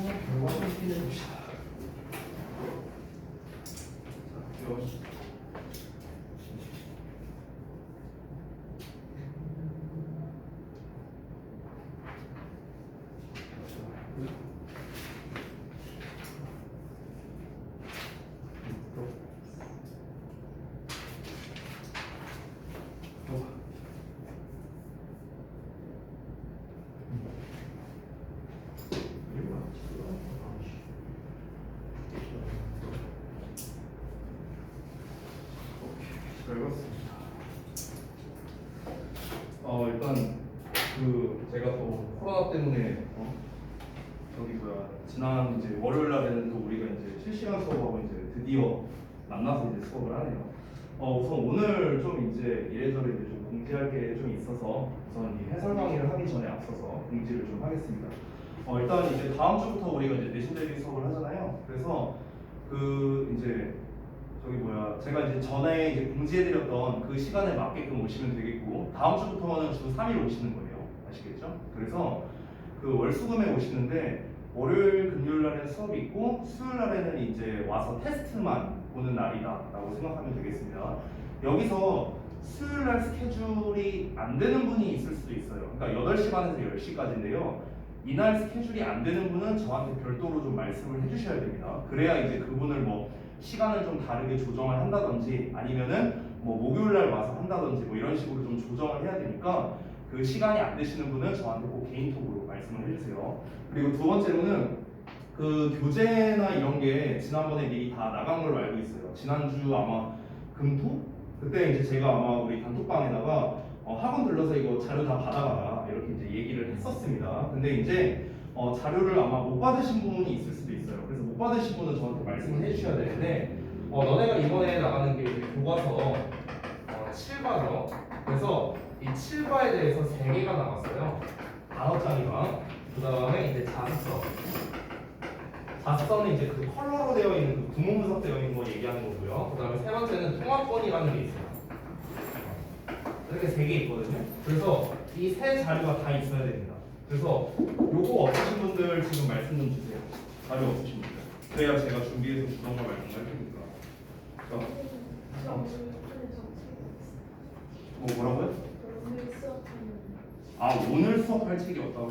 결과를 확인해 봅시다. 읽었습니다. 일단 제가 또 코로나 때문에 지난 이제 월요일 날에는 또 우리가 이제 실시간 수업하고 이제 드디어 만나서 이제 수업을 하네요. 우선 오늘 좀 이제 이래저래 이제 좀 공지할 게 좀 있어서 우선 이 해설 강의를 하기 전에 앞서서 공지를 좀 하겠습니다. 일단 이제 다음 주부터 우리가 이제 내신 대비 수업을 하잖아요. 그래서 이제 제가 이제 전에 이제 공지해드렸던 그 시간에 맞게끔 오시면 되겠고, 다음 주부터는 주 3일 오시는 거예요. 아시겠죠? 그래서 월수금에 오시는데 월요일 금요일 날에는 수업이 있고 수요일 날에는 이제 와서 테스트만 보는 날이다라고 생각하면 되겠습니다. 여기서 수요일 날 스케줄이 안 되는 분이 있을 수도 있어요. 그러니까 8시 반에서 10시까지인데요. 이날 스케줄이 안 되는 분은 저한테 별도로 좀 말씀을 해주셔야 됩니다. 그래야 이제 그분을 시간을 좀 다르게 조정을 한다든지 아니면은 목요일 날 와서 한다든지 이런 식으로 좀 조정을 해야 되니까 그 시간이 안 되시는 분은 저한테 꼭 개인톡으로 말씀을 해주세요. 그리고 두 번째로는 교재나 이런 게 지난번에 미리 다 나간 걸로 알고 있어요. 지난주 아마 금토? 그때 이제 제가 아마 우리 단톡방에다가 학원 들러서 이거 자료 다 받아가라 이렇게 이제 얘기를 했었습니다. 근데 이제 자료를 아마 못 받으신 분이 있을 수도 있어요. 그래서 못 받으신 분은 저한테 말씀을 해주셔야 되는데 너네가 이번에 나가는 게 이제 교과서 7과죠. 그래서 이 7과에 대해서 3개가 나왔어요. 5장이랑 그 다음에 이제 자습서. 자습서는 이제 그 컬러로 되어 있는 그 구문 분석되어 있는 거 얘기하는 거고요. 그 다음에 세 번째는 통합본이라는 게 있어요. 이렇게 3개 있거든요. 그래서 이 세 자료가 다 있어야 됩니다. 그래서 요거 없으신 분들 지금 말씀 좀 주세요. 자료 없으신 분들. 그래야 제가 준비해서 주던가 말던가 할 테니까. 뭐라고요? 오늘 수업할 책이 없다고?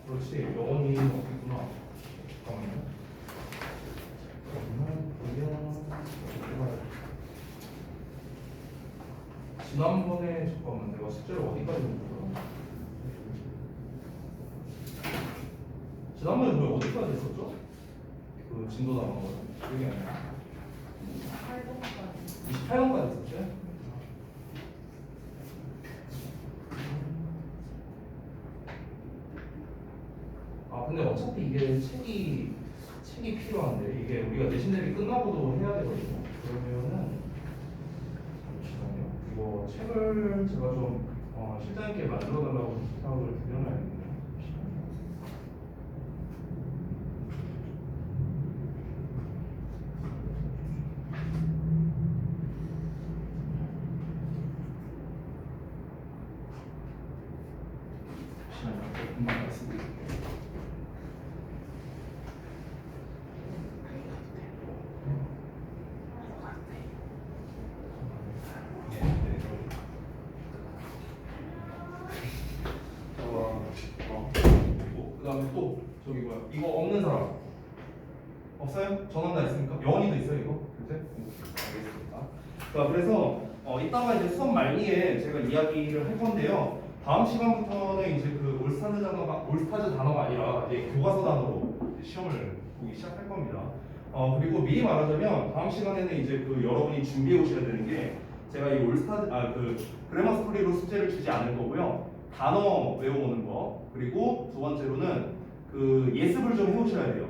그렇지. 영원히 없겠구나. 잠깐만요. 지난번에 잠깐만 내가 숙제를 어디까지 했더라? 지난번에 뭐 어디까지 했었죠? 그 진도 나온 거 기억이 안 나. 28번까지 했었죠? 근데 어차피 이게 책이 필요한데 이게 우리가 내신 대비 끝나고도 해야 되거든요. 그러면은 잠시만요. 이거 책을 제가 좀 실장님께 만들어 달라고 부탁을 드려놔야겠네요. 잠시만요. 금방 말씀드릴게요. 그다음에 또 이거 없는 사람 없어요? 전원 다 있습니까? 영원히도 있어요 이거? 교재? 알겠습니다. 그래서 이따가 이제 수업 말미에 제가 이야기를 할 건데요. 다음 시간부터는 이제 그 올스타즈 단어가 아니라 이제 교과서 단어로 이제 시험을 보기 시작할 겁니다. 그리고 미리 말하자면 다음 시간에는 이제 여러분이 준비해 오셔야 되는 게 제가 이 올스타즈 그래머 스토리로 숙제를 주지 않을 거고요. 단어 외워오는 거, 그리고 두 번째로는 예습을 좀 해오셔야 돼요.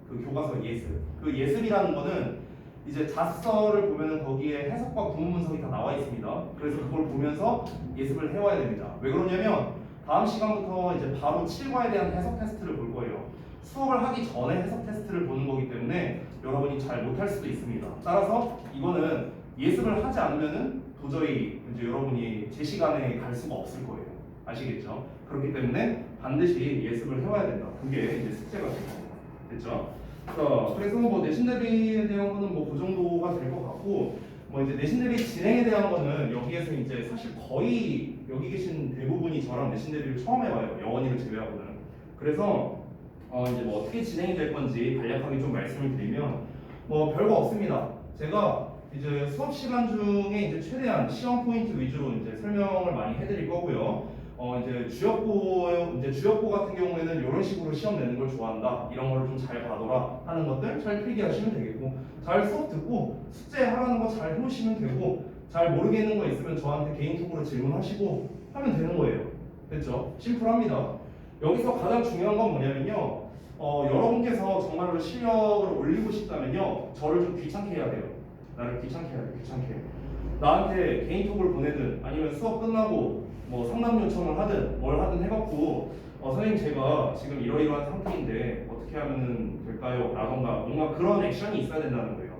교과서 예습. 예습이라는 거는 이제 자습서를 보면은 거기에 해석과 구문 분석이 다 나와 있습니다. 그래서 그걸 보면서 예습을 해와야 됩니다. 왜 그러냐면 다음 시간부터 이제 바로 7과에 대한 해석 테스트를 볼 거예요. 수업을 하기 전에 해석 테스트를 보는 거기 때문에 여러분이 잘 못할 수도 있습니다. 따라서 이거는 예습을 하지 않으면은 도저히 이제 여러분이 제 시간에 갈 수가 없을 거예요. 아시겠죠? 그렇기 때문에 반드시 예습을 해와야 된다. 그게 이제 숙제가 될 겁니다. 됐죠? 그래서 뭐 내신 대비에 대한 거는 뭐 그 정도가 될 것 같고, 뭐 이제 내신 대비 진행에 대한 거는 여기에서 이제 사실 거의 여기 계신 대부분이 저랑 내신 대비를 처음 해봐요. 영원이를 제외하고는. 그래서 이제 뭐 어떻게 진행이 될 건지 간략하게 좀 말씀을 드리면 뭐 별거 없습니다. 제가 이제 수업 시간 중에 이제 최대한 시험 포인트 위주로 이제 설명을 많이 해드릴 거고요. 이제 주역고 같은 경우에는 이런 식으로 시험 내는 걸 좋아한다. 이런 거를 좀 잘 봐둬라 하는 것들 잘 필기하시면 되겠고, 잘 수업 듣고 숙제 하라는 거 잘 해오시면 되고, 잘 모르겠는 거 있으면 저한테 개인톡으로 질문하시고 하면 되는 거예요. 됐죠? 심플합니다. 여기서 가장 중요한 건 뭐냐면요. 여러분께서 정말로 실력을 올리고 싶다면요, 저를 좀 귀찮게 해야 돼요. 나를 귀찮게 해야 돼, 귀찮게. 나한테 개인톡을 보내든 아니면 수업 끝나고 뭐 상담 요청을 하든 뭘 하든 해갖고 선생님 제가 지금 이러이러한 상태인데 어떻게 하면 될까요? 라던가 뭔가 그런 액션이 있어야 된다는 거예요.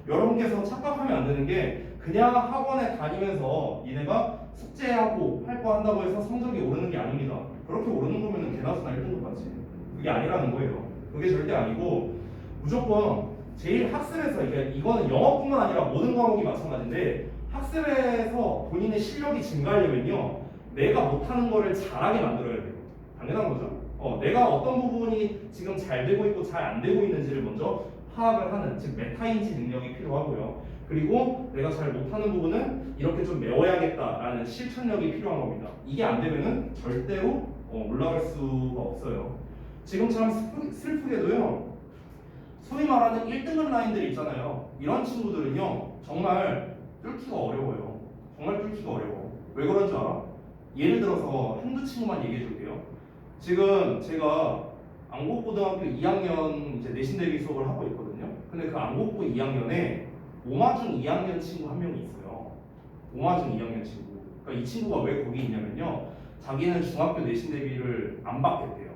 여러분께서 착각하면 안 되는 게 그냥 학원에 다니면서 니네가 숙제하고 할 거 한다고 해서 성적이 오르는 게 아닙니다. 그렇게 오르는 거면 개나소나 1등급 받지. 그게 아니라는 거예요. 그게 절대 아니고 무조건 제일 학습에서 이거는 영어뿐만 아니라 모든 과목이 마찬가지인데, 학습에서 본인의 실력이 증가하려면요, 내가 못하는 거를 잘하게 만들어야 돼요. 당연한 거죠. 내가 어떤 부분이 지금 잘 되고 있고 잘 안 되고 있는지를 먼저 파악을 하는, 즉 메타인지 능력이 필요하고요. 그리고 내가 잘 못하는 부분은 이렇게 좀 메워야겠다라는 실천력이 필요한 겁니다. 이게 안 되면은 절대로 올라갈 수가 없어요. 지금 참 슬프게도요, 소위 말하는 1등급 라인들 있잖아요. 이런 친구들은요, 정말 뚫기가 어려워요. 정말 뚫기가 어려워. 왜 그런 줄 알아? 예를 들어서 한두 친구만 얘기해 줄게요. 지금 제가 안국고등학교 2학년 이제 내신 대비 수업을 하고 있거든요. 근데 그 안국고 2학년에 오마중 2학년 친구 한 명이 있어요. 오마중 2학년 친구. 그러니까 이 친구가 왜 거기 있냐면요, 자기는 중학교 내신 대비를 안 받겠대요.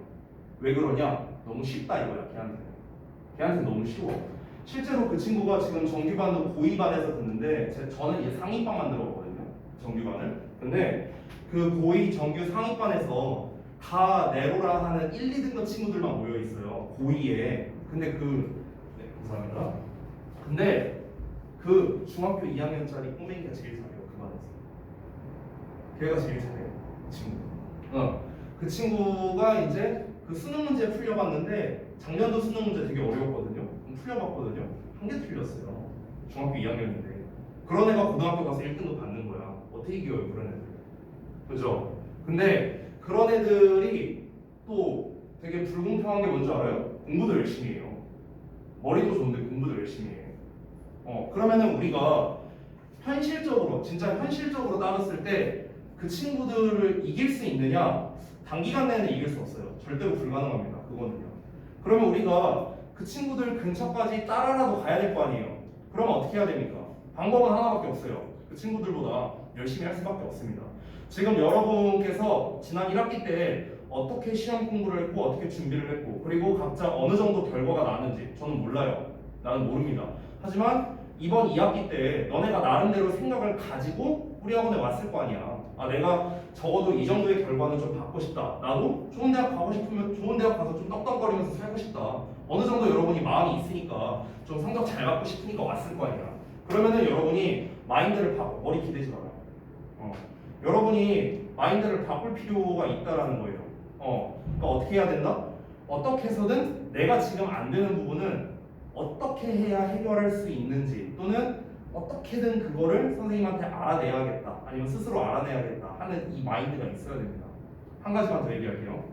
왜 그러냐? 너무 쉽다 이거야, 걔한테 너무 쉬워. 실제로 그 친구가 지금 정규반도 고2반에서 듣는데, 저는 이제 상위반만 들어거든요, 정규반을. 근데 그 고2 정규 상위반에서 다 내로라 하는 1, 2등급 친구들만 모여 있어요, 고2에. 근데 네, 감사합니다. 근데 그 중학교 2학년짜리 꼬맹이가 제일 잘해요, 그 반에서. 걔가 제일 잘해요, 그 친구. 그 친구가 이제 그 수능 문제 풀려봤는데, 작년도 수능 문제 되게 어려웠거든요. 풀려봤거든요. 한 개 틀렸어요. 중학교 2학년인데. 그런 애가 고등학교 가서 1등급 받는 거야. 어떻게 이겨요, 그런 애들. 그죠? 근데 그런 애들이 또 되게 불공평한 게 뭔지 알아요? 공부도 열심히 해요. 머리도 좋은데 공부도 열심히 해. 그러면은 우리가 현실적으로, 진짜 현실적으로 따졌을 때 그 친구들을 이길 수 있느냐? 단기간 내에는 이길 수 없어요. 절대로 불가능합니다. 그거는요. 그러면 우리가 그 친구들 근처까지 따라라도 가야 될 거 아니에요. 그러면 어떻게 해야 됩니까? 방법은 하나밖에 없어요. 그 친구들보다 열심히 할 수밖에 없습니다. 지금 여러분께서 지난 1학기 때 어떻게 시험 공부를 했고 어떻게 준비를 했고, 그리고 각자 어느 정도 결과가 나는지 저는 몰라요. 나는 모릅니다. 하지만 이번 2학기 때 너네가 나름대로 생각을 가지고 우리 학원에 왔을 거 아니야. 내가 적어도 이 정도의 결과는 좀 받고 싶다. 나도 좋은 대학 가고 싶으면 좋은 대학 가서 좀 떡떡거리면서 살고 싶다. 어느 정도 여러분이 마음이 있으니까 좀 성적 잘 받고 싶으니까 왔을 거 아니야. 그러면은 여러분이 마인드를 바꿔. 머리 기대지 마라. 여러분이 마인드를 바꿀 필요가 있다라는 거예요. 그러니까 어떻게 해야 된다? 어떻게 해서든 내가 지금 안 되는 부분은 어떻게 해야 해결할 수 있는지, 또는 어떻게든 그거를 선생님한테 알아내야겠다, 아니면 스스로 알아내야겠다 하는 이 마인드가 있어야 됩니다. 한 가지만 더 얘기할게요.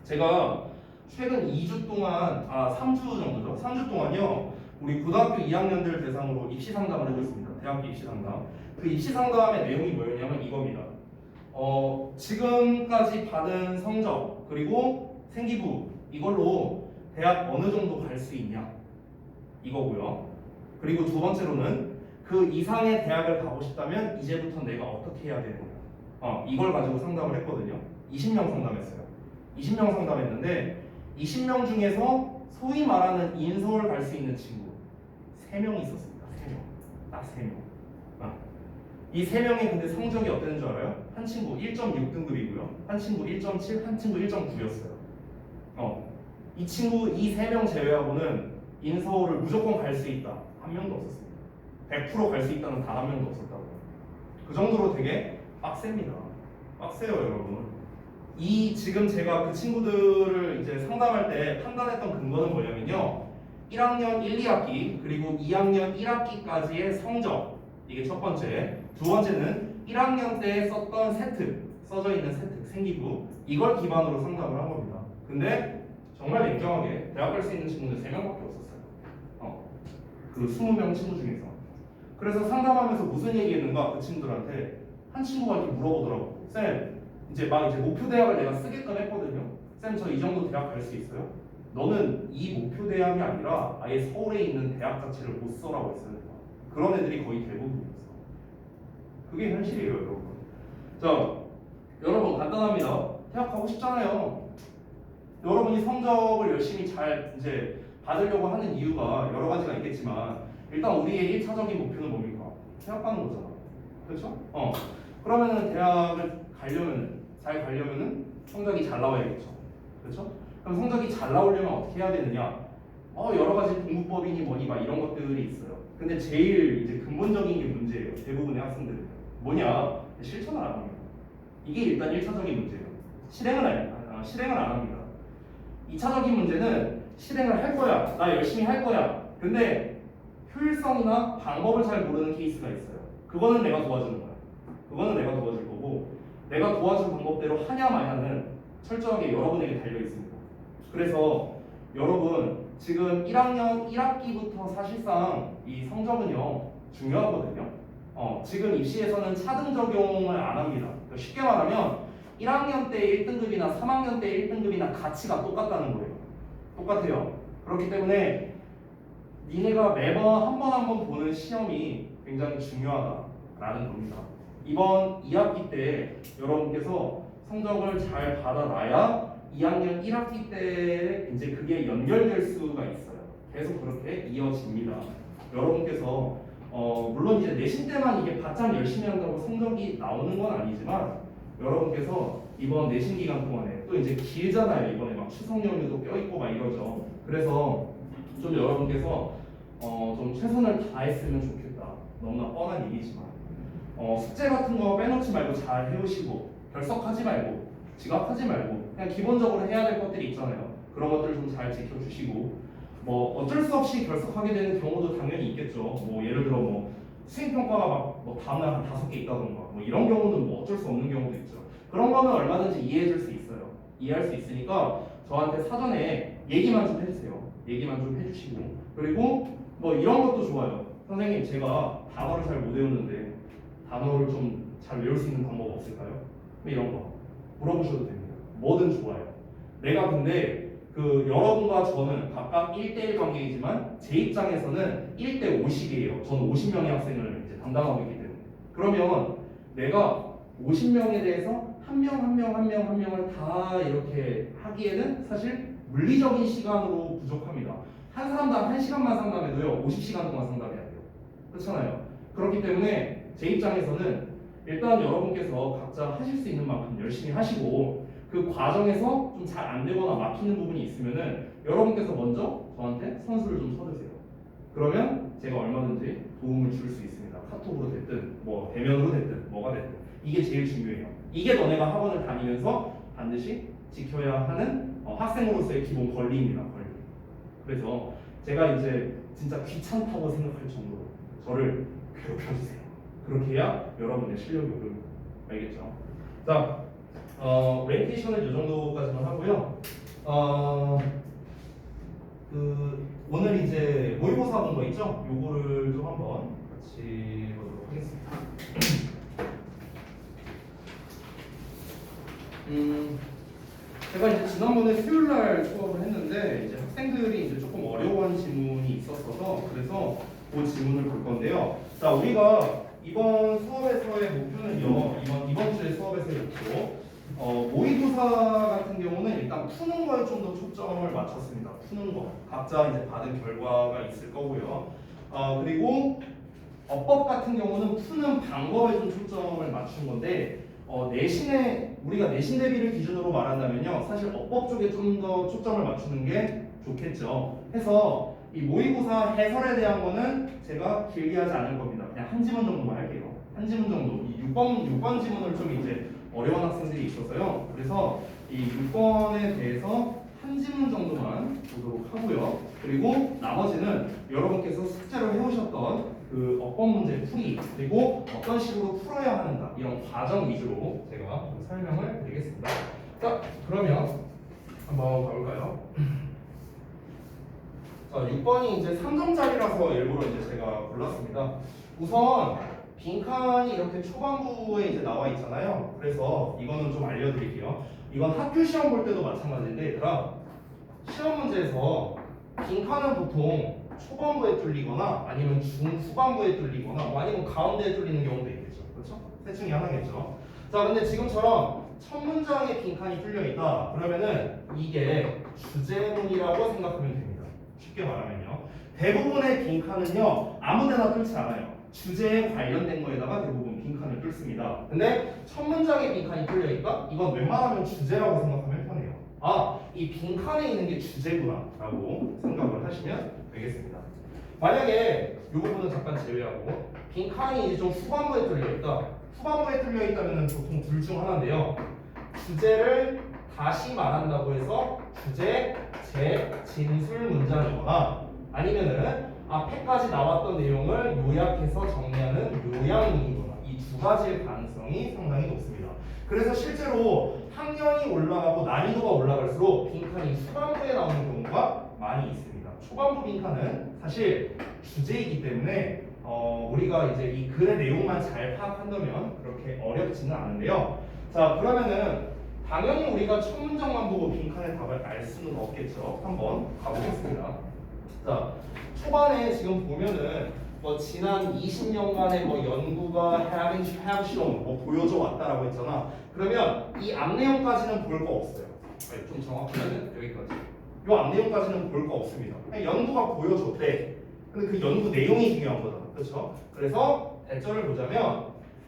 제가 최근 2주 동안, 3주 정도죠. 3주 동안요, 우리 고등학교 2학년들 대상으로 입시 상담을 해고 있습니다. 대학교 입시 상담. 그 입시 상담의 내용이 뭐였냐면 이겁니다. 지금까지 받은 성적, 그리고 생기부, 이걸로 대학 어느 정도 갈 수 있냐, 이거고요. 그리고 두 번째로는 그 이상의 대학을 가고 싶다면 이제부터 내가 어떻게 해야 되느냐, 이걸 가지고 상담을 했거든요. 20명 상담했어요. 20명 상담했는데 20명 중에서 소위 말하는 인서울 갈 수 있는 친구 3명이 있었습니다. 3명. 딱 3명. 이 3명이 근데 성적이 어땠는 줄 알아요? 한 친구 1.6등급이고요. 한 친구 1.7, 한 친구 1.9였어요. 이 친구 이 세 명 제외하고는 인서울을 무조건 갈 수 있다. 한 명도 없었습니다. 100% 갈 수 있다는 단 한 명도 없었다고요. 그 정도로 되게 빡셉니다. 빡세요, 여러분. 이 지금 제가 그 친구들을 이제 상담할 때 판단했던 근거는 뭐냐면요. 1학년 1, 2학기 그리고 2학년 1학기까지의 성적 이게 첫 번째. 두 번째는 1학년 때 썼던 세특 써져 있는 세특 생기부 이걸 기반으로 상담을 한 겁니다. 근데 정말 냉정하게 대학 갈 수 있는 친구는 3명밖에 없었어요. 그 20명 친구 중에서. 그래서 상담하면서 무슨 얘기했는가 그 친구들한테 한 친구가 이렇게 물어보더라고. 쌤, 이제 목표 대학을 내가 쓰게끔 했거든요. 쌤, 저 이 정도 대학 갈 수 있어요? 너는 이 목표 대학이 아니라 아예 서울에 있는 대학 자체를 못 써라고 했어요. 그런 애들이 거의 대부분이었어. 그게 현실이에요, 여러분. 자, 여러분 간단합니다. 대학 가고 싶잖아요. 여러분이 성적을 열심히 잘 이제 받으려고 하는 이유가 여러 가지가 있겠지만 일단 우리의 1차적인 목표는 뭡니까? 대학 가는 거잖아. 그렇죠? 그러면은 대학을 잘 가려면은 성적이 잘 나와야겠죠. 그렇죠? 그럼 성적이 잘 나오려면 어떻게 해야 되느냐? 여러 가지 공부법이니 뭐니 막 이런 것들이 있어요. 근데 제일 이제 근본적인 게 문제예요. 대부분의 학생들은 뭐냐? 실천을 안 합니다. 이게 일단 1차적인 문제예요. 실행을 안 합니다. 2차적인 문제는 실행을 할 거야. 나 열심히 할 거야. 근데 효율성이나 방법을 잘 모르는 케이스가 있어요. 그거는 내가 도와주는 거야. 그거는 내가 도와줄 거고 내가 도와준 방법대로 하냐 마냐는 철저하게 여러분에게 달려 있습니다. 그래서 여러분 지금 1학년 1학기부터 사실상 이 성적은요 중요하거든요. 지금 입시에서는 차등 적용을 안 합니다. 그러니까 쉽게 말하면 1학년 때 1등급이나 3학년 때 1등급이나 가치가 똑같다는 거예요. 똑같아요. 그렇기 때문에 니네가 매번 한 번 보는 시험이 굉장히 중요하다라는 겁니다. 이번 2학기 때 여러분께서 성적을 잘 받아놔야 2학년 1학기 때 이제 그게 연결될 수가 있어요. 계속 그렇게 이어집니다. 여러분께서 물론 이제 내신 때만 이게 바짝 열심히 한다고 성적이 나오는 건 아니지만 여러분께서 이번 내신 기간 동안에 또 이제 길잖아요. 이번에 막 추석 연휴도 껴있고 막 이러죠. 그래서 좀 여러분께서 좀 최선을 다했으면 좋겠다. 너무나 뻔한 얘기지만 숙제 같은 거 빼놓지 말고 잘 해오시고 결석하지 말고 지각하지 말고 그냥 기본적으로 해야 될 것들이 있잖아요. 그런 것들을 좀 잘 지켜주시고 뭐 어쩔 수 없이 결석하게 되는 경우도 당연히 있겠죠. 뭐 예를 들어 뭐 수행평가가 막 뭐 다음날 한 5개 있다던가 뭐 이런 경우는 뭐 어쩔 수 없는 경우도 있죠. 그런 거는 얼마든지 이해해줄 수 있어요. 이해할 수 있으니까 저한테 사전에 얘기만 좀 해주세요. 얘기만 좀 해주시고 그리고 뭐 이런 것도 좋아요. 선생님 제가 단어를 잘 못 외우는데 단어를 좀 잘 외울 수 있는 방법 없을까요? 뭐 이런 거 물어보셔도 됩니다. 뭐든 좋아요. 내가 근데 여러분과 저는 각각 1대1 관계이지만 제 입장에서는 1대 50이에요. 저는 50명의 학생을 이제 담당하고 있기 때문에. 그러면 내가 50명에 대해서 한 명을 다 이렇게 하기에는 사실 물리적인 시간으로 부족합니다. 한 사람당 1시간만 상담해도요 50시간 동안 상담해야 돼요. 그렇잖아요. 그렇기 때문에 제 입장에서는 일단 여러분께서 각자 하실 수 있는 만큼 열심히 하시고 그 과정에서 좀 잘 안 되거나 막히는 부분이 있으면은 여러분께서 먼저 저한테 선수를 좀 쳐주세요. 그러면 제가 얼마든지 도움을 줄 수 있습니다. 카톡으로 됐든 뭐 대면으로 됐든 뭐가 됐든 이게 제일 중요해요. 이게 너네가 학원을 다니면서 반드시 지켜야 하는 학생으로서의 기본 권리입니다. 권리. 그래서 제가 이제 진짜 귀찮다고 생각할 정도로 저를 괴롭혀주세요. 그렇게 해야 여러분의 실력이 오릅니다. 알겠죠? 자, 오리엔테이션은 이 정도까지만 하고요. 오늘 이제 모의고사 본 거 있죠? 요거를 좀 한번 같이 보도록 하겠습니다. 제가 이제 지난번에 수요일 날 수업을 했는데 이제 학생들이 이제 조금 어려워하는 질문이 있었어서 그래서 그 질문을 볼 건데요. 자, 우리가 이번 수업에서의 목표는요. 이번 주에 수업에서의 목표 모의고사 같은 경우는 일단 푸는 거에 좀 더 초점을 맞췄습니다. 푸는 거 각자 이제 받은 결과가 있을 거고요. 그리고 어법 같은 경우는 푸는 방법에 좀 초점을 맞춘 건데 내신의 우리가 내신 대비를 기준으로 말한다면요, 사실 어법 쪽에 좀 더 초점을 맞추는 게 좋겠죠. 해서 이 모의고사 해설에 대한 거는 제가 길게 하지 않을 겁니다. 그냥 한 지문 정도만 할게요. 한 지문 정도. 이 6번 지문을 좀 이제 어려운 학생들이 있어서요. 그래서 이 6번에 대해서 한 지문 정도만 보도록 하고요. 그리고 나머지는 여러분께서 숙제로 해오셨던 그 어법 문제 풀이, 그리고 어떤 식으로 풀어야 하는가, 이런 과정 위주로 제가 좀 설명을 드리겠습니다. 자, 그러면 한번 가볼까요? 자, 6번이 이제 3점짜리라서 일부러 이제 제가 골랐습니다. 우선 빈칸이 이렇게 초반부에 이제 나와 있잖아요. 그래서 이거는 좀 알려드릴게요. 이건 학교 시험 볼 때도 마찬가지인데, 얘들아, 시험 문제에서 빈칸은 보통 초반부에 뚫리거나 아니면 중후반부에 뚫리거나 뭐 아니면 가운데에 뚫리는 경우도 있겠죠. 그렇죠? 셋 중에 하나겠죠. 자, 근데 지금처럼 첫 문장에 빈칸이 뚫려 있다. 그러면은 이게 주제문이라고 생각하면 됩니다. 쉽게 말하면요. 대부분의 빈칸은요, 아무데나 뚫지 않아요. 주제에 관련된 거에다가 대부분 빈칸을 뚫습니다. 근데 첫 문장에 빈칸이 뚫려 있다? 이건 웬만하면 주제라고 생각하면 편해요. 아, 이 빈칸에 있는 게 주제구나 라고 생각을 하시면 되겠습니다. 만약에 이 부분은 잠깐 제외하고 빈칸이 이제 좀 후반부에 뚫려 있다. 후반부에 뚫려 있다면 보통 둘 중 하나인데요. 주제를 다시 말한다고 해서 주제, 제, 진술 문장이거나 아니면은 앞에까지 나왔던 내용을 요약해서 정리하는 요약문이거나 이 두 가지의 가능성이 상당히 높습니다. 그래서 실제로 학년이 올라가고 난이도가 올라갈수록 빈칸이 후반부에 나오는 경우가 많이 있습니다. 초반부 빈칸은 사실 주제이기 때문에 우리가 이제 이 글의 내용만 잘 파악한다면 그렇게 어렵지는 않은데요. 자, 그러면은 당연히 우리가 첫 문장만 보고 빈칸의 답을 알 수는 없겠죠. 한번 가보겠습니다. 자, 초반에 지금 보면은 뭐 지난 20년간의 뭐 연구가 have shown 뭐 보여줘 왔다라고 했잖아. 그러면 이 앞 내용까지는 볼 거 없어요. 좀 정확하면 여기까지. 이 앞 내용까지는 볼 거 없습니다. 그냥 연구가 보여줬대. 근데 그 연구 내용이 중요한 거다. 그렇죠? 그래서 대절을 보자면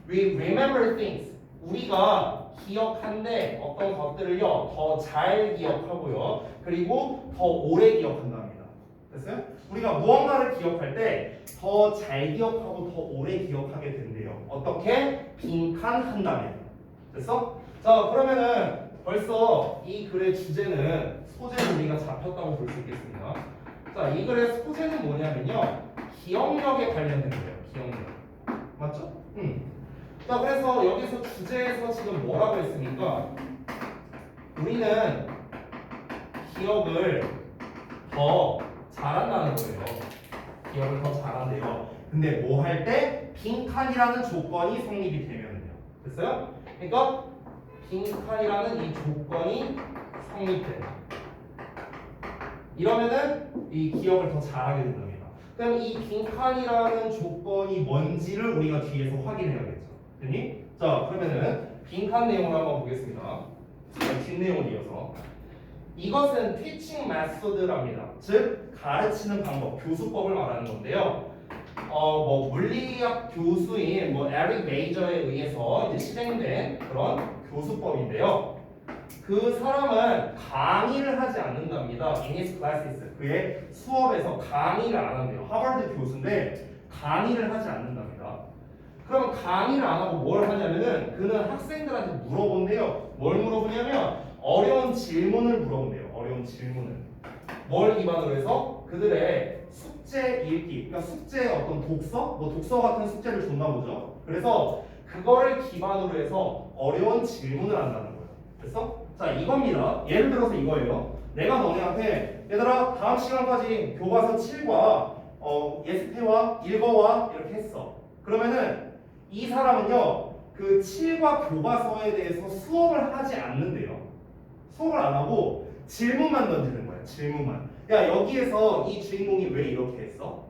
we remember things. 우리가 기억한데 어떤 것들을요 더 잘 기억하고요. 그리고 더 오래 기억한답니다. 됐어요? 우리가 무언가를 기억할 때 더 잘 기억하고 더 오래 기억하게 된대요. 어떻게? 빈칸 한다면. 됐어? 자, 그러면은 벌써 이 글의 주제는 소재는 우리가 잡혔다고 볼 수 있겠습니다. 자, 이 글의 소재는 뭐냐면요, 기억력에 관련된 거예요. 기억력. 맞죠? 자, 그래서 여기서 주제에서 지금 뭐라고 했습니까? 우리는 기억을 더 잘한다는 거예요. 기억을 더 잘한대요. 근데 뭐 할 때? 빈칸이라는 조건이 성립이 되면요. 됐어요? 그러니까 빈칸이라는 이 조건이 성립돼. 이러면은 이 기억을 더 잘하게 된답니다. 그럼 이 빈칸이라는 조건이 뭔지를 우리가 뒤에서 확인해야겠죠. 됐니? 자, 그러면은 빈칸 내용을 한번 보겠습니다. 뒷 내용을 이어서. 이것은 teaching method랍니다. 즉 가르치는 방법, 교수법을 말하는 건데요. 뭐 물리학 교수인 뭐 에릭 메이저에 의해서 이제 실행된 그런 교수법인데요. 그 사람은 강의를 하지 않는답니다. In his classes. 그의 수업에서 강의를 안 한대요. 하버드 교수인데 강의를 하지 않는답니다. 그럼 강의를 안 하고 뭘 하냐면은 그는 학생들한테 물어본대요. 뭘 물어보냐면 어려운 질문을 물어본대요. 어려운 질문을. 뭘 기반으로 해서? 그들의 숙제 읽기, 그러니까 숙제의 어떤 독서? 뭐 독서 같은 숙제를 줬나 보죠. 그래서 그거를 기반으로 해서 어려운 질문을 한다는 거예요. 됐어? 자, 이겁니다. 예를 들어서 이거예요. 내가 너네한테 얘들아 다음 시간까지 교과서 7과 예습해와 읽어와 이렇게 했어. 그러면은 이 사람은요 그 7과 교과서에 대해서 수업을 하지 않는데요. 수업을 안 하고 질문만 던지는 거야. 질문만. 야, 여기에서 이 주인공이 왜 이렇게 했어?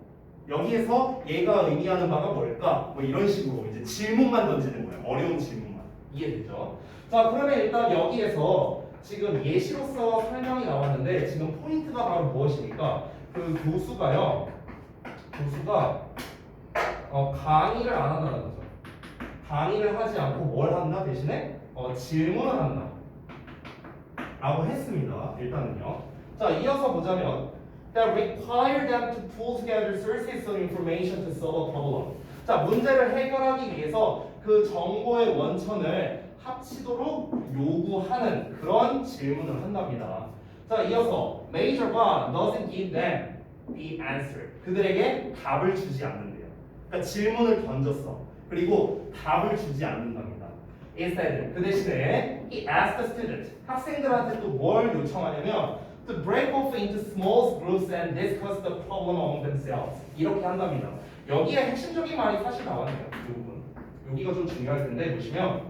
여기에서 얘가 의미하는 바가 뭘까? 뭐 이런 식으로 이제 질문만 던지는 거야. 어려운 질문만. 이해되죠? 자, 그러면 일단 여기에서 지금 예시로서 설명이 나왔는데 지금 포인트가 바로 무엇입니까? 그 교수가 강의를 안 한다는 거죠. 강의를 하지 않고 뭘 한다? 대신에 질문을 한다 라고 했습니다. 일단은요. 자, 이어서 보자면 that require them to pull together sources of information to solve a problem. 자, 문제를 해결하기 위해서 그 정보의 원천을 합치도록 요구하는 그런 질문을 한답니다. 자, 이어서 major가 doesn't give them the answer. 그들에게 답을 주지 않는데요. 그러니까 질문을 던졌어. 그리고 답을 주지 않는답니다. Instead, 그 대신에 he asked the student, 학생들한테 또 뭘 요청하냐면 to break off into small groups and discuss the problem among themselves. 이렇게 한답니다. 여기에 핵심적인 말이 사실 나왔네요. 이 부분. 여기가 좀 중요할 텐데 보시면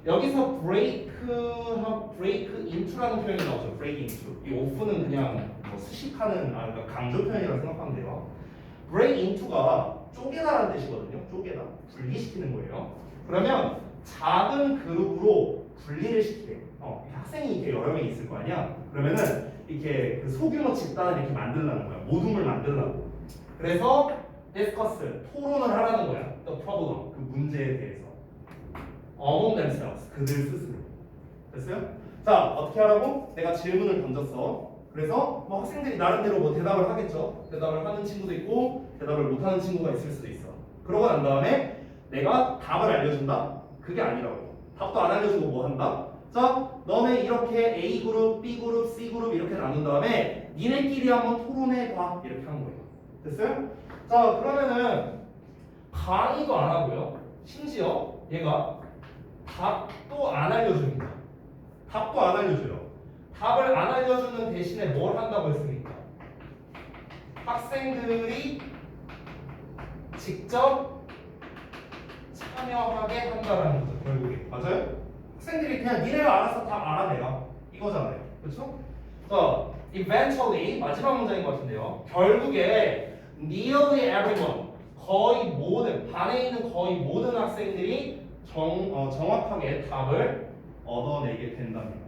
여기서 break into라는 표현이 나오죠. break into. 이 off는 그냥 뭐 수식하는 그러니까 강조 표현이라고 생각하면 돼요. break into가 쪼개다라는 뜻이거든요. 쪼개다. 분리시키는 거예요. 그러면 작은 그룹으로 분리를 시키게. 학생이 이렇게 여러 명 있을 거 아니야. 그러면은 이렇게 그 소규모 집단을 이렇게 만들라는 거야. 모둠을 만들라고. 그래서 discuss 토론을 하라는 거야. The problem 그 문제에 대해서. among themselves 그들 스스로. 됐어요? 자, 어떻게 하라고? 내가 질문을 던졌어. 그래서 뭐 학생들이 나름대로 뭐 대답을 하겠죠. 대답을 하는 친구도 있고 대답을 못하는 친구가 있을 수도 있어. 그러고 난 다음에 내가 답을 알려준다? 그게 아니라고. 답도 안 알려주고 뭐 한다? 자, 너네 이렇게 A 그룹, B 그룹, C 그룹 이렇게 나눈 다음에 니네끼리 한번 토론해봐 이렇게 하는 거예요. 됐어요? 자, 그러면은 강의도 안 하고요. 심지어 얘가 답도 안 알려줍니다. 답도 안 알려줘요. 답을 안 알려주는 대신에 뭘 한다고 했습니까? 학생들이 직접 참여하게 한다라는 거죠. 결국에. 맞아요? 학생들이 그냥 니네가 알아서 다 알아내라. 이거잖아요. 그렇죠? 자, eventually 마지막 문장인 것 같은데요. 결국에 nearly everyone 거의 모든 반에 있는 거의 모든 학생들이 정확하게 답을 얻어내게 된답니다.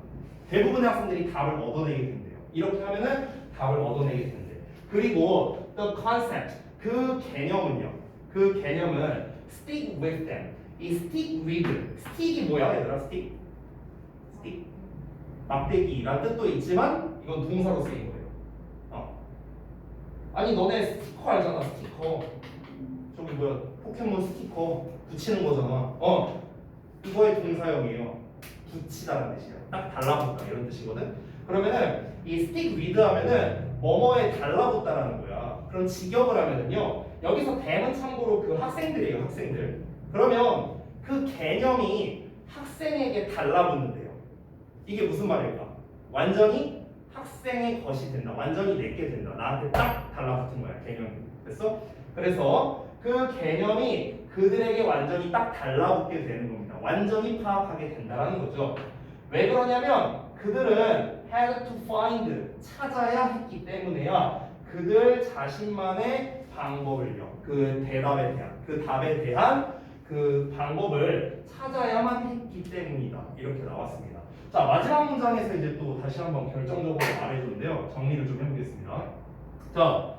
대부분의 학생들이 답을 얻어내게 된대요. 이렇게 하면은 답을 얻어내게 된대요. 그리고 the concept 그 개념은요. 그 개념은 stick with them. 이 stick with stick이 뭐야 얘들아? stick 막대기란 뜻도 있지만 이건 동사로 쓰인 거예요. 아니 너네 스티커 알잖아. 스티커 저기 뭐야 포켓몬 스티커 붙이는 거잖아. 이거의 동사형이에요. 붙이다라는 뜻이에요. 딱 달라붙다 이런 뜻이거든. 그러면은 이 stick with 하면은 뭐뭐에 달라붙다라는 거야. 그럼 직역을 하면은요. 여기서 them은 참고로 그 학생들이에요. 학생들. 그러면 그 개념이 학생에게 달라붙는데요. 이게 무슨 말일까? 완전히 학생의 것이 된다. 완전히 내게 된다. 나한테 딱 달라붙은 거야. 개념이. 됐어? 그래서 그 개념이 그들에게 완전히 딱 달라붙게 되는 겁니다. 완전히 파악하게 된다는 거죠. 왜 그러냐면 그들은 had to find 찾아야 했기 때문에야 그들 자신만의 방법을요. 그 대답에 대한 그 답에 대한 그 방법을 찾아야만 했기 때문이다. 이렇게 나왔습니다. 자, 마지막 문장에서 이제 또 다시 한번 결정적으로 말해줬는데요. 정리를 좀 해보겠습니다. 자,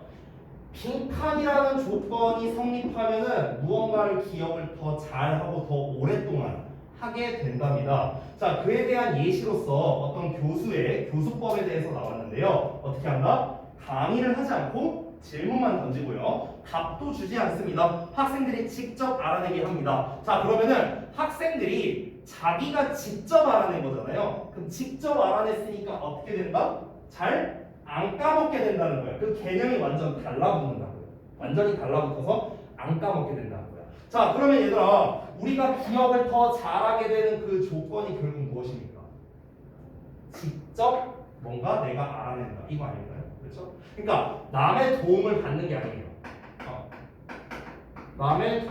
빈칸이라는 조건이 성립하면은 무언가를 기억을 더 잘하고 더 오랫동안 하게 된답니다. 자, 그에 대한 예시로서 어떤 교수의 교수법에 대해서 나왔는데요. 어떻게 한다? 강의를 하지 않고 질문만 던지고요. 답도 주지 않습니다. 학생들이 직접 알아내게 합니다. 자, 그러면은 학생들이 자기가 직접 알아낸 거잖아요. 그럼 직접 알아냈으니까 어떻게 된다? 잘 안 까먹게 된다는 거예요. 그 개념이 완전 달라붙는다고요. 완전히 달라붙어서 안 까먹게 된다는 거야. 자, 그러면 얘들아, 우리가 기억을 더 잘하게 되는 그 조건이 결국 무엇입니까? 직접 뭔가 내가 알아낸다. 이거 아닌가요? 그렇죠? 그러니까 남의 도움을 받는 게 아니에요. 남의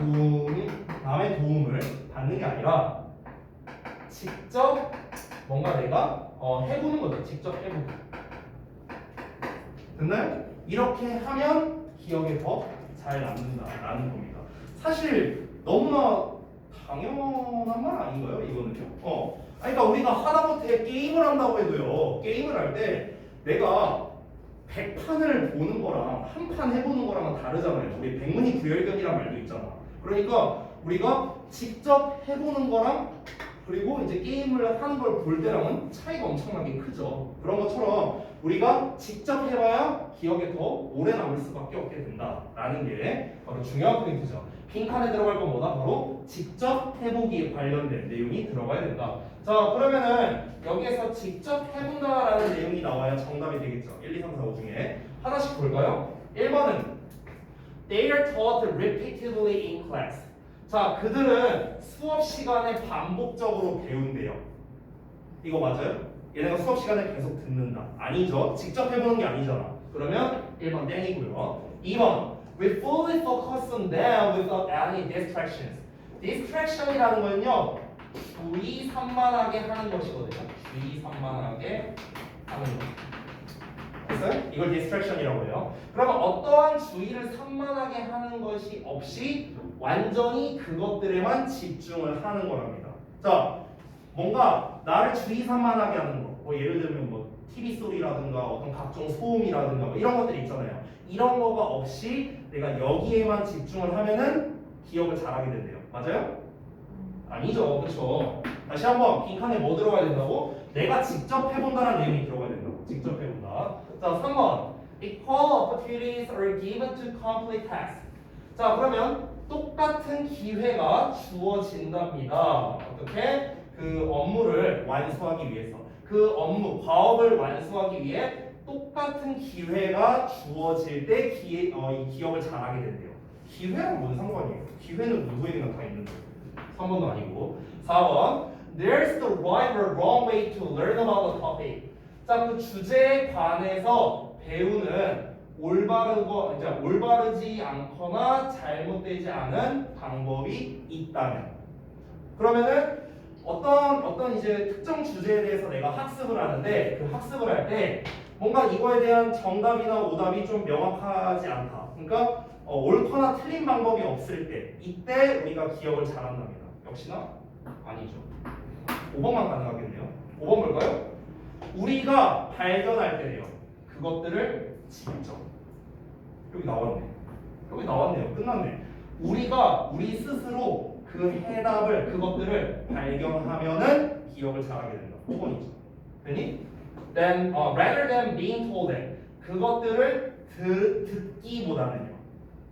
도움을 받는 게 아니라 직접 뭔가 내가 해보는 거죠. 직접 해보고. 됐나요? 이렇게 하면 기억에 더 잘 남는다라는 겁니다. 사실 너무나 당연한 말 아닌가요? 이거는요. 그러니까 우리가 하다못해 게임을 한다고 해도요. 게임을 할 때 내가 100판을 보는 거랑 한 판 해보는 거랑은 다르잖아요. 우리 백문이 불여일견이란 말도 있잖아. 그러니까 우리가 직접 해보는 거랑 그리고 이제 게임을 하는 걸 볼 때랑은 차이가 엄청나게 크죠. 그런 것처럼 우리가 직접 해봐야 기억에 더 오래 남을 수밖에 없게 된다라는 게 바로 중요한 포인트죠. 빈칸에 들어갈 건 뭐다? 바로 직접 해보기에 관련된 내용이 들어가야 된다. 자, 그러면은 여기에서 직접 해본다라는 내용이 나와야 정답이 되겠죠. 1, 2, 3, 4, 5 중에 하나씩 볼까요? 1번은 They are taught repeatedly in class. 자, 그들은 수업 시간에 반복적으로 배운대요. 이거 맞아요? 얘네가 수업 시간에 계속 듣는다. 아니죠. 직접 해보는 게 아니잖아. 그러면 1번 땡이고요. 2번 We fully focus on them without any distractions. distraction이라는 건요, 주의 산만하게 하는 것이거든요. 주의 산만하게 하는 것. 됐어요? 이걸 distraction이라고 해요. 그러면 어떠한 주의를 산만하게 하는 것이 없이 완전히 그것들에만 집중을 하는 거랍니다. 자, 뭔가 나를 주의 산만하게 하는 거, 뭐 예를 들면 뭐 TV 소리라든가 어떤 각종 소음이라든가 뭐 이런 것들이 있잖아요. 이런 거가 없이 내가 여기에만 집중을 하면은 기억을 잘하게 된대요. 맞아요? 아니죠, 그렇죠? 다시 한번 빈칸에 뭐 들어가야 된다고? 내가 직접 해본다는 내용이 들어가야 된다고. 직접 해본다. 자, 3번 Equal opportunities are given to complete tasks. 자, 그러면 똑같은 기회가 주어진답니다. 어떻게? 그 업무를 완수하기 위해서, 그 업무, 과업을 완수하기 위해 똑같은 기회가 주어질 때 이 기억을 잘하게 된대요. 기회랑 뭔 상관이에요? 기회는 누구에게나 다 있는데. 3번도 아니고. 4번 There's the right or wrong way to learn about the topic. 자, 그 주제에 관해서 배우는 올바르지 않거나 잘못되지 않은 방법이 있다면, 그러면은 어떤 이제 특정 주제에 대해서 내가 학습을 하는데 그 학습을 할 때 뭔가 이거에 대한 정답이나 오답이 좀 명확하지 않다. 그러니까 옳거나 틀린 방법이 없을 때, 이때 우리가 기억을 잘한답니다. 역시나 아니죠. 5번만 가능하겠네요. 5번 볼까요? 우리가 발견할 때래요. 그것들을 직접. 여기 나왔네요. 끝났네. 우리 스스로 그 해답을, 그것들을 발견하면은 기억을 잘하게 된다. 5번이죠. 되니? Then rather than being told it, 그것들을 듣기보다는요.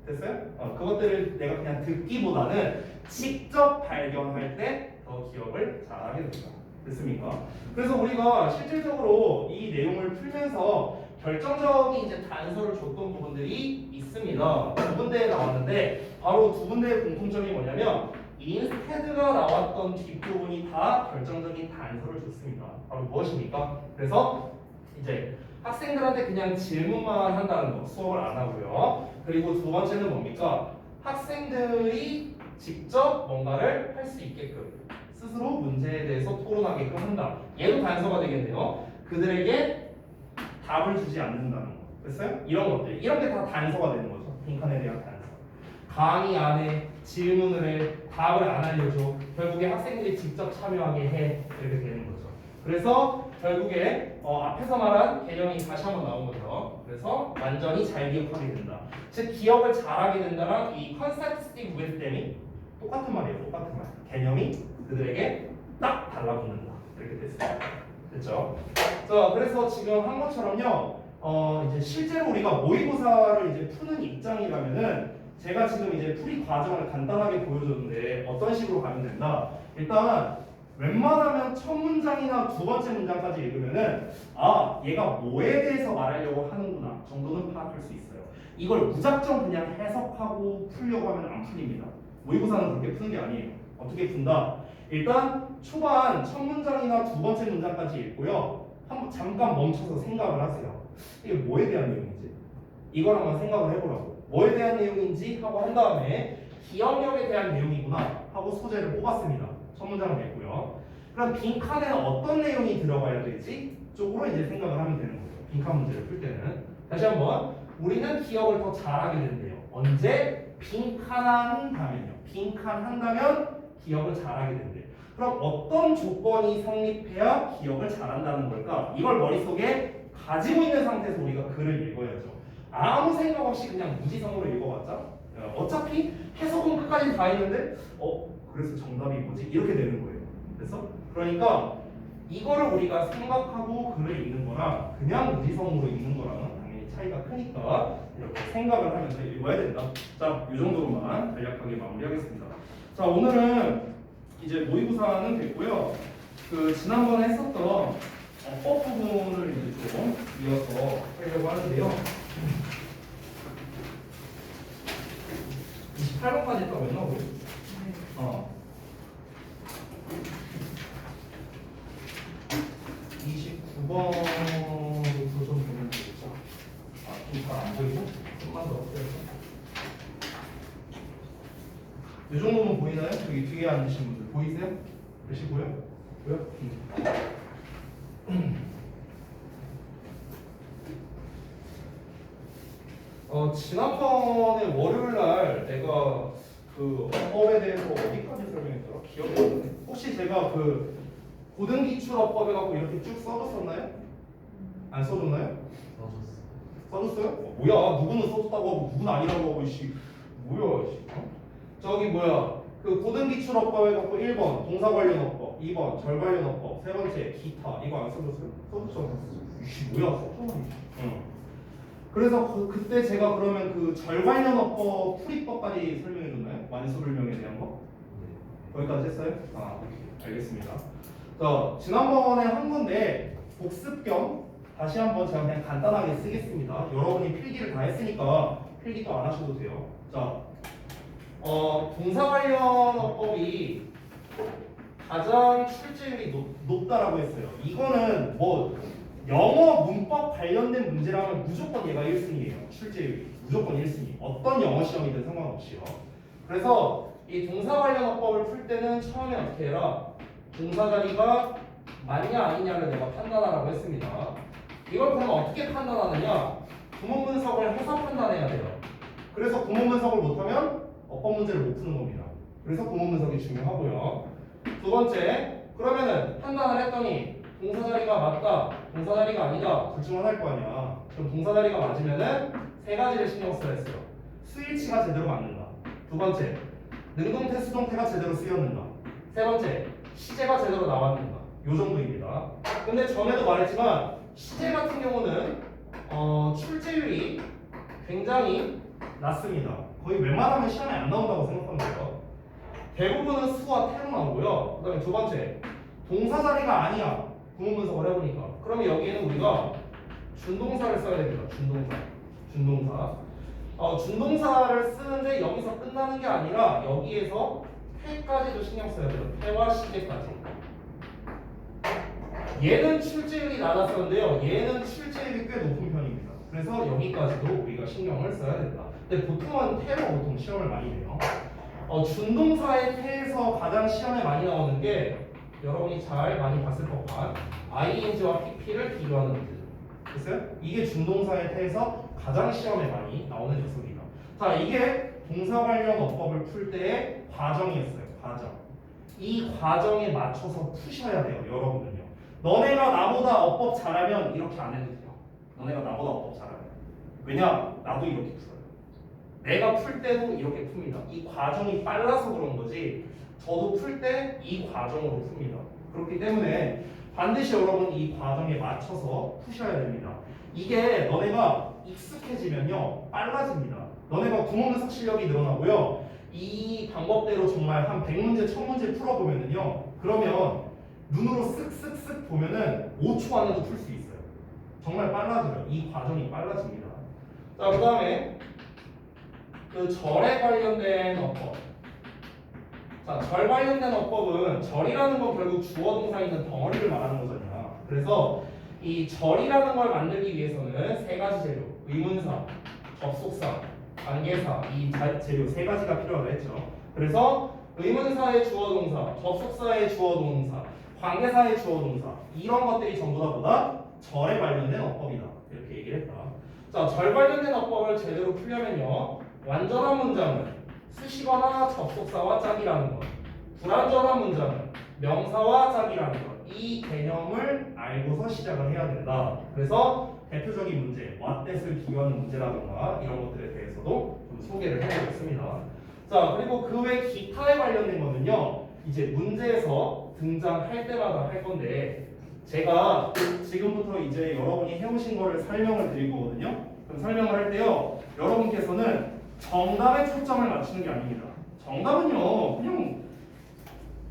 됐어요? 그것들을 내가 그냥 듣기보다는 직접 발견할 때 더 기억을 잘하게 된다. 됐습니까? 그래서 우리가 실질적으로 이 내용을 풀면서 결정적인 이제 단서를 줬던 부분들이 있습니다. 두 군데에 나왔는데 바로 두 군데의 공통점이 뭐냐면 instead가 나왔던 뒷부분이 다 결정적인 단서를 줬습니다. 바로 무엇입니까? 그래서 이제 학생들한테 그냥 질문만 한다는 거, 수업을 안 하고요. 그리고 두 번째는 뭡니까? 학생들이 직접 뭔가를 할 수 있게끔 스스로 문제에 대해서 토론하게끔 한다. 얘도 단서가 되겠네요. 그들에게 답을 주지 않는다는 거. 됐어요? 이런 것들. 이런 게 다 단서가 되는 거죠. 빈칸에 대한 단서. 강의 안에 질문을 해, 답을 안 알려줘. 결국에 학생들이 직접 참여하게 해. 이렇게 되는 거죠. 그래서 결국에 앞에서 말한 개념이 다시 한번 나온 거죠. 그래서 완전히 잘 기억하게 된다. 즉 기억을 잘하게 된다랑 이 concept stick with them이 똑같은 말이에요. 똑같은 말. 개념이 그들에게 딱 달라붙는다. 이렇게 됐어요. 됐죠? 자, 그래서 지금 한 것처럼요. 이제 실제로 우리가 모의고사를 이제 푸는 입장이라면은 제가 지금 이제 풀이 과정을 간단하게 보여줬는데 어떤 식으로 가면 된다. 일단 웬만하면 첫 문장이나 두 번째 문장까지 읽으면은 얘가 뭐에 대해서 말하려고 하는구나 정도는 파악할 수 있어요. 이걸 무작정 그냥 해석하고 풀려고 하면 안 풀립니다. 모의고사는 그렇게 푸는 게 아니에요. 어떻게 푼다? 일단 초반 첫 문장이나 두 번째 문장까지 읽고요. 한번 잠깐 멈춰서 생각을 하세요. 이게 뭐에 대한 내용인지 이걸 한번 생각을 해보라고. 뭐에 대한 내용인지 하고 한 다음에 기억력에 대한 내용이구나 하고 소재를 뽑았습니다. 첫 문장을 냈고요. 그럼 빈칸에는 어떤 내용이 들어가야 되지? 쪽으로 이제 생각을 하면 되는 거죠. 빈칸 문제를 풀 때는. 다시 한번 우리는 기억을 더 잘하게 된대요. 언제? 빈칸한다면요. 빈칸한다면 기억을 잘하게 된대요. 그럼 어떤 조건이 성립해야 기억을 잘한다는 걸까? 이걸 머릿속에 가지고 있는 상태에서 우리가 글을 읽어야죠. 아무 생각 없이 그냥 무지성으로 읽어봤자 어차피 해석은 끝까지 다 했는데 그래서 정답이 뭐지? 이렇게 되는 거예요. 됐어? 그러니까 이거를 우리가 생각하고 글을 읽는 거랑 그냥 무지성으로 읽는 거랑은 당연히 차이가 크니까 이렇게 생각을 하면서 읽어야 된다. 자, 이 정도로만 간략하게 마무리하겠습니다. 자, 오늘은 이제 모의고사는 됐고요. 그 지난번에 했었던 어법 부분을 이제 좀 이어서 하려고 하는데요. 28번까지 했다고 했나 우리? 어. 29번부터 좀 보면 되겠죠. 아, 좀 잘 안 보이고 좀만 더 떼서. 이 정도면 보이나요? 여기 뒤에 앉으신 분들 보이세요? 글씨 보여? 보여? 지난번에 월요일 날 내가 그 어법에 대해서 어디까지 설명했더라? 기억이 안 나네. 혹시 제가 그 고등기출어법 해갖고 이렇게 쭉 써줬었나요? 안 써줬나요? 써줬어요? 뭐야? 누구는 써줬다고 하고 누구는 아니라고 하고 이씨 뭐야? 이씨. 저기 뭐야? 그 고등기출어법 해갖고 1번 동사관련어법, 2번 절관련어법, 세 번째 기타 이거 안 써줬어요? 써줬잖아. 이씨 뭐야? 써줬나? 응. 그래서 그때 제가 그러면 그 절관련어법 풀이법까지 설명해줬나요? 완수불명에 대한 거? 거기까지 했어요? 아, 알겠습니다. 자, 지난번에 한 건데 복습 겸 다시 한번 제가 그냥 간단하게 쓰겠습니다. 여러분이 필기를 다 했으니까 필기도 안 하셔도 돼요. 자, 동사관련어법이 가장 출제율이 높다라고 했어요. 이거는 뭐 영어 문법 관련된 문제라면 무조건 얘가 1순위예요. 출제율이 무조건 1순위. 어떤 영어 시험이든 상관없이요. 그래서 이 동사관련어법을 풀 때는 처음에 어떻게 해라? 동사 자리가 맞냐 아니냐를 내가 판단하라고 했습니다. 이걸 그러면 어떻게 판단하느냐? 구문 분석을 해서 판단해야 돼요. 그래서 구문 분석을 못하면 어법 문제를 못 푸는 겁니다. 그래서 구문 분석이 중요하고요. 두 번째, 그러면은 판단을 했더니 동사 자리가 맞다, 동사 자리가 아니다 둘 중 하나일 거 아니야. 그럼 동사 자리가 맞으면은 세 가지를 신경 써야 했어요. 수일치가 제대로 맞는가. 두 번째, 능동태 수동태가 제대로 쓰였는가. 세 번째, 시제 제대로 나왔는가. 요 정도입니다. 근데 전에도 말했지만 시제 같은 경우는 출제율이 굉장히 낮습니다. 거의 웬만하면 시험에 안 나온다고 생각하면 돼요. 대부분은 수와 태로 나오고요. 그 다음에 두 번째, 동사 자리가 아니야. 구문 분석을 해보니까. 그러면 여기에는 우리가 준동사를 써야 됩니다. 준동사. 준동사를 쓰는데 여기서 끝나는 게 아니라 여기에서 태까지도 신경 써야 돼요. 태와 시제까지. 얘는 출제율이 낮았었는데요. 얘는 출제율이 꽤 높은 편입니다. 그래서 여기까지도 우리가 신경을 써야 된다. 근데 보통은 태로 보통 시험을 많이 내요. 준동사의 태에서 가장 시험에 많이 나오는 게 여러분이 잘 많이 봤을 법한 ing와 pp를 비교하는 문제. 됐어요? 이게 준동사의 태에서 가장 시험에 많이 나오는 녀석입니다. 자, 이게 동사 관련 어법을 풀 때의 과정이었어요. 과정. 이 과정에 맞춰서 푸셔야 돼요, 여러분은요. 너네가 나보다 어법 잘하면 이렇게 안 해도 돼요. 너네가 나보다 어법 잘하면. 왜냐? 나도 이렇게 풀어요. 내가 풀 때도 이렇게 풉니다. 이 과정이 빨라서 그런 거지. 저도 풀 때 이 과정으로 풉니다. 그렇기 때문에 반드시 여러분 이 과정에 맞춰서 푸셔야 됩니다. 이게 너네가 익숙해지면요 빨라집니다. 너네가 구문 분석 실력이 늘어나고요. 이 방법대로 정말 한 100문제, 1000문제 풀어보면은요. 그러면 눈으로 쓱쓱쓱 보면은 5초 안에도 풀 수 있어요. 정말 빨라져요. 이 과정이 빨라집니다. 자, 그 다음에 그 절에 관련된 어법. 자, 절 관련된 어법은 절이라는 건 결국 주어 동사 있는 덩어리를 말하는 거잖아요. 그래서 이 절이라는 걸 만들기 위해서는 세 가지 재료, 의문사, 접속사, 관계사 이 재료 세 가지가 필요하다 했죠. 그래서 의문사의 주어 동사, 접속사의 주어 동사, 관계사의 주어 동사 이런 것들이 전부 다 뭐다? 절에 관련된 어법이다. 이렇게 얘기를 했다. 자, 절 관련된 어법을 제대로 풀려면요. 완전한 문장은 수식어나 접속사와 짝이라는 것, 불완전한 문장은 명사와 짝이라는 것, 이 개념을 알고서 시작을 해야 된다. 그래서 대표적인 문제, whatthat을 비교하는 문제라던가 이런 것들에 대해서도 좀 소개를 해보겠습니다. 자, 그리고 그 외 기타에 관련된 거는요, 이제 문제에서 등장할 때마다 할 건데 제가 지금부터 이제 여러분이 해오신 거를 설명을 드릴 거거든요. 그럼 설명을 할 때요. 여러분께서는 정답에 초점을 맞추는 게 아닙니다. 정답은요. 그냥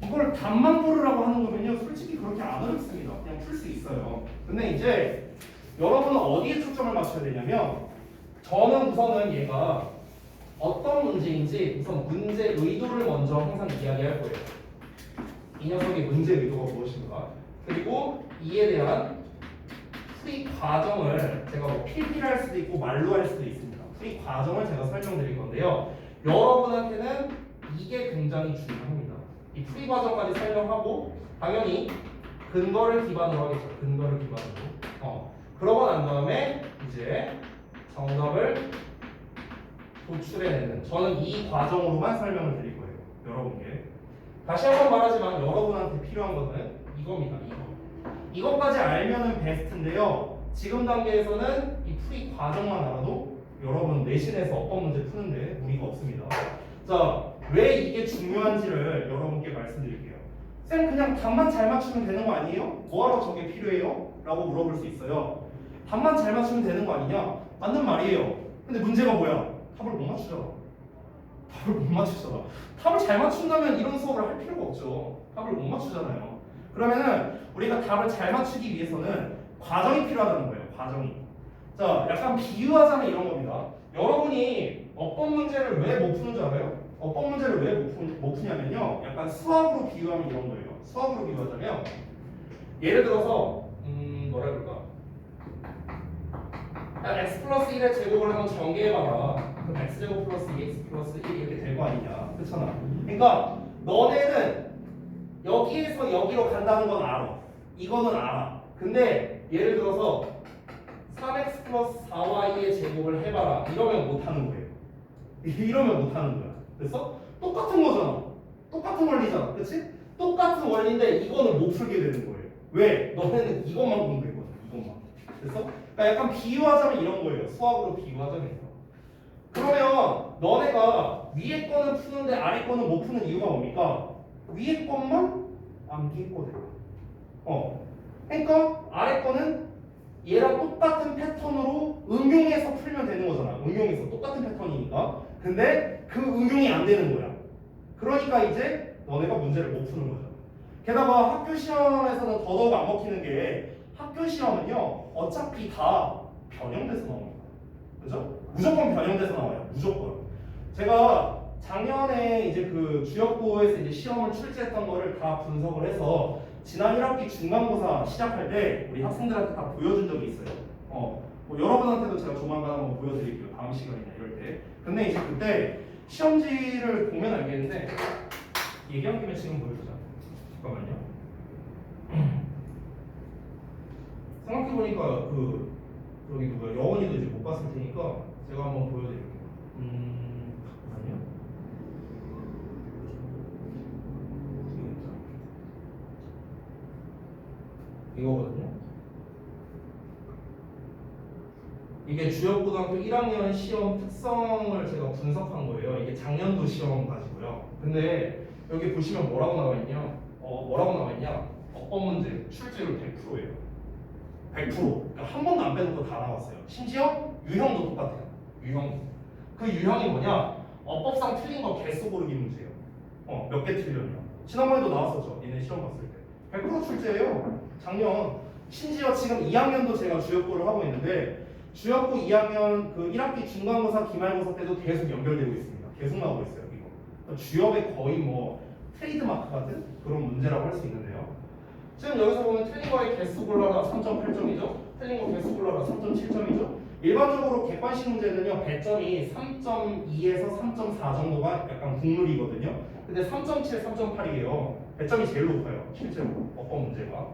이걸 답만 고르라고 하는 거면요. 솔직히 그렇게 안 어렵습니다. 그냥 풀 수 있어요. 근데 이제 여러분은 어디에 초점을 맞춰야 되냐면 저는 우선은 얘가 어떤 문제인지 우선 문제 의도를 먼저 항상 이야기할 거예요. 이 녀석의 문제 의도가 무엇인가. 그리고 이에 대한 풀이 과정을 제가 뭐 필기할 수도 있고 말로 할 수도 있습니다. 풀이 과정을 제가 설명드릴 건데요. 여러분한테는 이게 굉장히 중요합니다. 이 풀이 과정까지 설명하고 당연히 근거를 기반으로 하겠죠. 근거를 기반으로. 그러고 난 다음에 이제 정답을 도출해내는 저는 이 과정으로만 설명을 드릴 거예요. 여러분께. 다시 한번 말하지만 여러분한테 필요한 거는 이겁니다. 이것까지 알면은 베스트인데요. 지금 단계에서는 이 풀이 과정만 알아도 여러분 내신에서 어떤 문제 푸는데 무리가 없습니다. 자, 왜 이게 중요한지를 여러분께 말씀드릴게요. 쌤 그냥 답만 잘 맞추면 되는 거 아니에요? 뭐하러 저게 필요해요? 라고 물어볼 수 있어요. 답만 잘 맞추면 되는 거 아니냐? 맞는 말이에요. 근데 문제가 뭐야? 답을 못 맞추잖아. 답을 못 맞추잖아. 답을 잘 맞춘다면 이런 수업을 할 필요가 없죠. 답을 못 맞추잖아요. 그러면은 우리가 답을 잘 맞추기 위해서는 과정이 필요하다는 거예요. 과정이. 자, 약간 비유하자면 이런 겁니다. 여러분이 어떤 문제를 왜 못 푸는 줄 알아요? 어떤 문제를 왜 못 푸냐면요. 약간 수학으로 비유하면 이런 거예요. 수학으로 비유하자면 예를 들어서 뭐라 그럴까? x 플러스 1의 제곱을 한번 전개해봐라. 그럼 x제곱 플러스 2x 플러스 1 이렇게 될 거 아니냐. 그렇잖아. 그러니까 너네는 여기에서 여기로 간다는 건 알아. 이거는 알아. 근데 예를 들어서 3x 플러스 4y의 제곱을 해봐라. 이러면 못하는 거예요. 이러면 못하는 거야. 그래서 똑같은 거잖아. 똑같은 원리잖아. 그렇지? 똑같은 원리인데 이거는 못 풀게 되는 거예요. 왜? 너네는 이것만 공부했거든. 이것만. 그래서 그러니까 약간 비유하자면 이런 거예요. 수학으로 비유하자면요. 그러면 너네가 위에 거는 푸는데 아래 거는 못 푸는 이유가 뭡니까? 위에 것만 암기했거든. 그러니까 아래 거는 얘랑 똑같은 패턴으로 응용해서 풀면 되는 거잖아. 응용해서 똑같은 패턴이니까. 근데 그 응용이 안 되는 거야. 그러니까 이제 너네가 문제를 못 푸는 거죠. 게다가 학교 시험에서는 더더욱 안 먹히는 게 학교 시험은요 어차피 다 변형돼서 나옵니다. 그죠? 무조건 변형돼서 나와요. 무조건. 제가 작년에 이제 그 주역고에서 이제 시험을 출제했던 거를 다 분석을 해서 지난 1학기 중간고사 시작할 때 우리 학생들한테 다 보여준 적이 있어요. 뭐 여러분한테도 제가 조만간 한번 보여드릴게요. 다음 시간이나 이럴 때. 근데 이제 그때 시험지를 보면 알겠는데 얘기한 김에 지금 보여주자. 잠깐만요. 생각해보니까 그 저기 누가 여원이도 이제 못 봤을 테니까 제가 한번 보여드릴게요. 잠깐만요. 이거거든요. 이게 주역고등학교 1학년 시험 특성을 제가 분석한 거예요. 이게 작년도 시험 가지고요. 근데 여기 보시면 뭐라고 나와 있냐? 뭐라고 나와 있냐? 어법 문제 출제율 100%예요. 100%. 그러니까 한 번도 안 빼놓고 다 나왔어요. 심지어 유형도 똑같아요. 유형. 그 유형이 뭐냐? 어법상 틀린 거 개수 고르기 문제예요. 몇 개 틀렸냐? 지난번에도 나왔었죠. 얘네 시험 봤을 때. 100% 출제예요. 작년. 심지어 지금 2학년도 제가 주역고를 하고 있는데 주역고 2학년 그 1학기 중간고사 기말고사 때도 계속 연결되고 있습니다. 계속 나오고 있어요. 이거. 그러니까 주역의 거의 뭐 트레이드마크 같은 그런 문제라고 할 수 있는데요. 지금 여기서 보면 틀린 거의 개수 골라라 3.8점이죠. 틀린 거 개수 골라라 3.7점이죠. 일반적으로 객관식 문제는요 배점이 3.2에서 3.4 정도가 약간 국룰이거든요. 근데 3.7, 3.8이에요. 배점이 제일 높아요. 실제로 어법 문제가.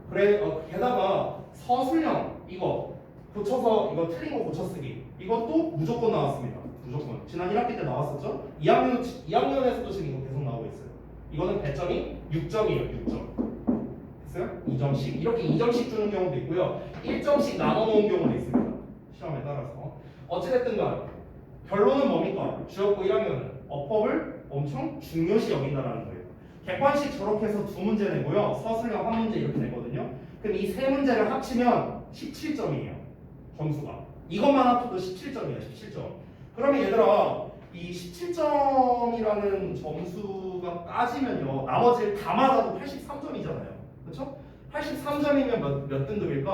그래 게다가 서술형 이거 고쳐서 이거 틀린 거 고쳐쓰기 이것도 무조건 나왔습니다. 무조건. 지난 1학기 때 나왔었죠. 2학년에서도 지금 이거 계속 나오고 있어요. 이거는 배점이 6점이에요. 6점. 됐어요? 2점씩. 이렇게 2점씩 주는 경우도 있고요. 1점씩 나눠 놓은 경우도 있습니다. 시험에 따라서. 어찌됐든 간 결론은 뭡니까? 주역고 1학년은 어법을 엄청 중요시 여긴다는 거예요. 객관식 저렇게 해서 두 문제 내고요. 서술형 한 문제 이렇게 내거든요. 그럼 이 세 문제를 합치면 17점이에요. 점수가. 이것만 합쳐도 17점이에요. 17점. 그러면 얘들아 이 17점이라는 점수가 따지면요. 나머지를 다 맞아도 83점이잖아요. 그렇죠? 83점이면 몇 등급일까?